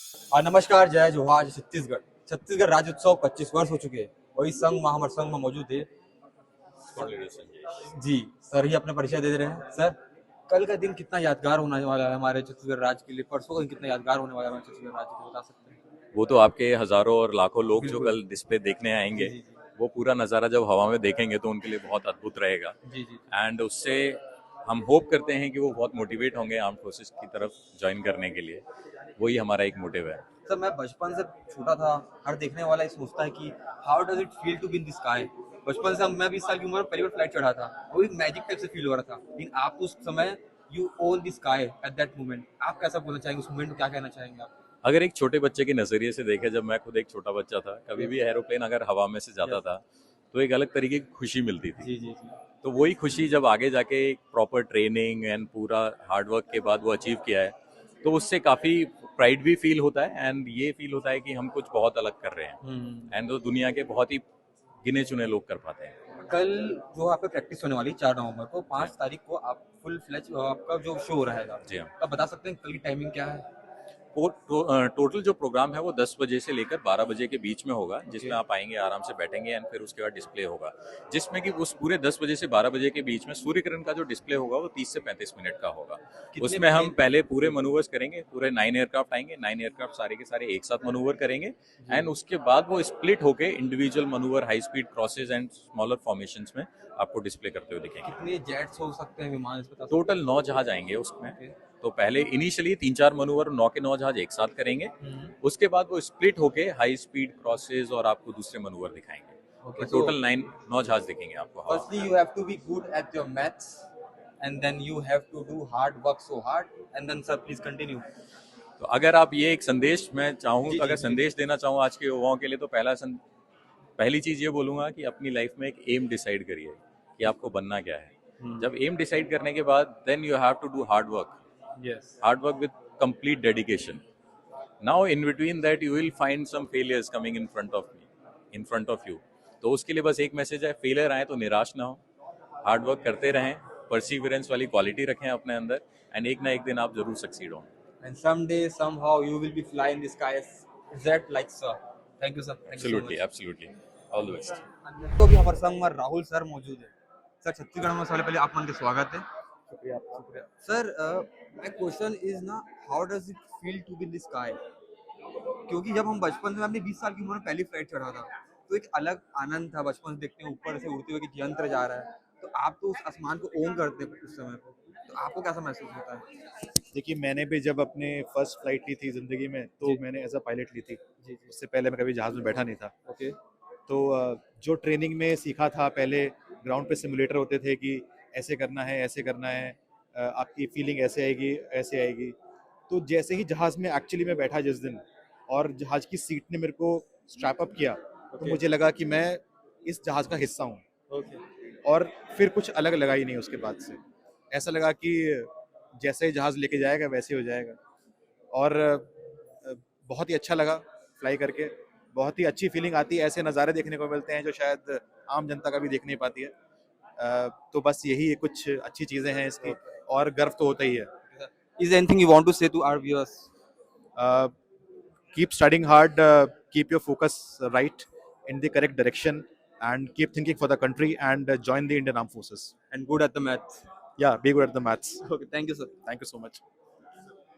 नमस्कार, जय जोहार जय छत्तीसगढ़। छत्तीसगढ़ राज्य उत्सव 25 वर्ष हो चुके हैं। वही संघ हमारे संघ में मौजूद है। जी सर ही अपना परिचय दे रहे हैं। सर, कल का दिन कितना यादगार होने वाला है हमारे छत्तीसगढ़ राज्य के लिए? परसों का दिन कितना यादगार होने वाला है हमारे छत्तीसगढ़ राज्य के लिए, बता सकते हैं? वो तो आपके हजारों और लाखों लोग जो बिल्कुल। कल डिस्प्ले देखने जी आएंगे, जी जी वो पूरा नज़ारा जब हवा में देखेंगे तो उनके लिए बहुत अद्भुत रहेगा। जी जी एंड उससे हम होप करते हैं कि वो बहुत मोटिवेट होंगे आर्म फोर्सेस की तरफ ज्वाइन करने के लिए। वही हमारा एक मोटिव है। सर, मैं बचपन से छोटा था। हर देखने वाला ये सोचता है कि how does it feel to be in the sky. बचपन से मैं 20 साल की उम्र में पहली बार फ्लाइट चढ़ा था। वो एक मैजिक टाइप से फील हो रहा था। लेकिन आप उस समय you own the sky at that moment. आप कैसा बोलना चाहेंगे उस मोमेंट को, क्या कहना चाहेंगे आप? अगर एक छोटे बच्चे के नज़रिए से देखें, जब मैं खुद एक छोटा बच्चा था, कभी यस भी एरोप्लेन अगर हवा में से जाता यस। था तो एक अलग तरीके की खुशी मिलती थी। जी जी जी। तो वही खुशी जब आगे जाके एक प्रॉपर ट्रेनिंग एंड पूरा हार्डवर्क के बाद वो अचीव किया है, तो उससे काफ़ी प्राइड भी फील होता है एंड ये फील होता है कि हम कुछ बहुत अलग कर रहे हैं। एंड वो दुनिया के बहुत ही गिने चुने लोग कर पाते हैं। कल जो आप पे प्रैक्टिस होने वाली 4 नवंबर को, जी 5 हाँ। तारीख को आप फुल फ्लैच आपका जो शो रहेगा, जी हाँ। आप बता सकते हैं कल की टाइमिंग क्या है? टोटल जो प्रोग्राम है वो 10 बजे से लेकर 12 बजे के बीच में होगा, ओके। जिसमें आप आएंगे, आराम से बैठेंगे एंड फिर उसके बाद डिस्प्ले होगा, जिसमें कि उस पूरे 10 बजे से 12 बजे के बीच में सूर्य किरण का जो डिस्प्ले होगा वो 30 से 35 मिनट का होगा। कितने उसमें हम प्लेन? पहले पूरे मनूवर्स करेंगे, पूरे 9 एयरक्राफ्ट आएंगे, 9 एयरक्राफ्ट सारे के सारे एक साथ मनूवर करेंगे जी। एंड उसके बाद वो स्प्लिट होके individual manoeuvre, high speed crosses and smaller formations में आपको डिस्प्ले करते हुए दिखेंगे। कितने जेट्स हो सकते हैं, विमान, इस बता सकते टोटल हैं? 9 जहाज आएंगे उसमें। ओके। तो पहले इनिशियली 3-4 मनूवर 9 के 9 जहाज एक साथ करेंगे। हम्म। उसके बाद वो स्प्लिट होके हाई स्पीड क्रॉसेज और आपको दूसरे मनूवर दिखाएंगे। तो ओके, सो टोटल 9 जहाज दिखेंगे आपको हवा फर्स्टली में। You have to be good at your maths and then you have to do hard work so hard and then sir please continue. तो अगर आप ये एक संदेश मैं चाहूँ, जी तो जी अगर प्लीज। संदेश देना चाहूँ आज के युवाओं के लिए, तो पहली चीज़ ये बोलूँगा कि अपनी लाइफ में एक एम डिसाइड करिए कि आपको बनना क्या है। जब एम डिसाइड करने के बाद then you have to do yes. Hard work with complete dedication. Now, in between that, you will find some failures coming in front of me, in front of you. तो उसके लिए बस एक message है, failure आए तो निराश ना हो, हार्ड वर्क करते रहें, परसिवरेंस वाली क्वालिटी रखें अपने अंदर एंड एक ना एक दिन आप जरूर सक्सीड होंगे। And someday somehow you will be flying in the skies. Is that like sir? Thank you sir, thank you so absolutely much. Absolutely, all the best. तो भी हमारे संग में राहुल सर मौजूद है। सर, छत्तीसगढ़ में सबसे पहले आप मन के स्वागत है। शुक्रिया। शुक्रिया सर। माय क्वेश्चन इज ना, how does it feel to be in the sky? क्योंकि जब हम बचपन में, अपनी 20 साल की उम्र में पहली फ्लाइट चढ़ा था, तो एक अलग आनंद था बचपन से देखते हैं ऊपर से उड़ते हुए कि यंत्र जा रहा है। तो आप तो उस आसमान को ओन करते हैं उस समय पे, तो आपको कैसा महसूस होता है? देखिए, मैंने भी जब अपने फर्स्ट फ्लाइट ली थी ज़िंदगी में, तो जी मैंने एज़ अ पायलट ली थी। जी जी। उससे पहले मैं कभी जहाज़ में बैठा नहीं था। ओके। तो जो ट्रेनिंग में सीखा था, पहले ग्राउंड पे सिमुलेटर होते थे कि ऐसे करना है, ऐसे करना है, आपकी फीलिंग ऐसे आएगी, ऐसे आएगी। तो जैसे ही जहाज़ में एक्चुअली मैं बैठा जिस दिन, और जहाज़ की सीट ने मेरे को स्ट्रैप अप किया, तो ओके। मुझे लगा कि मैं इस जहाज़ का हिस्सा हूँ। ओके। और फिर कुछ अलग लगा ही नहीं उसके बाद से। ऐसा लगा कि जैसे ही जहाज़ लेके जाएगा वैसे ही हो जाएगा। और बहुत ही अच्छा लगा फ्लाई करके। बहुत ही अच्छी फीलिंग आती है, ऐसे नज़ारे देखने को मिलते हैं जो शायद आम जनता कभी देख नहीं पाती है। तो बस यही कुछ अच्छी चीज़ें हैं इसकी, और गर्व तो होता ही है। Is there anything you want to say to our viewers? Keep studying hard, keep your focus right in the correct direction, and keep thinking for the country, and join the Indian arm forces. And good at the math. या B good at the maths. Okay, thank you, sir. Thank you so much.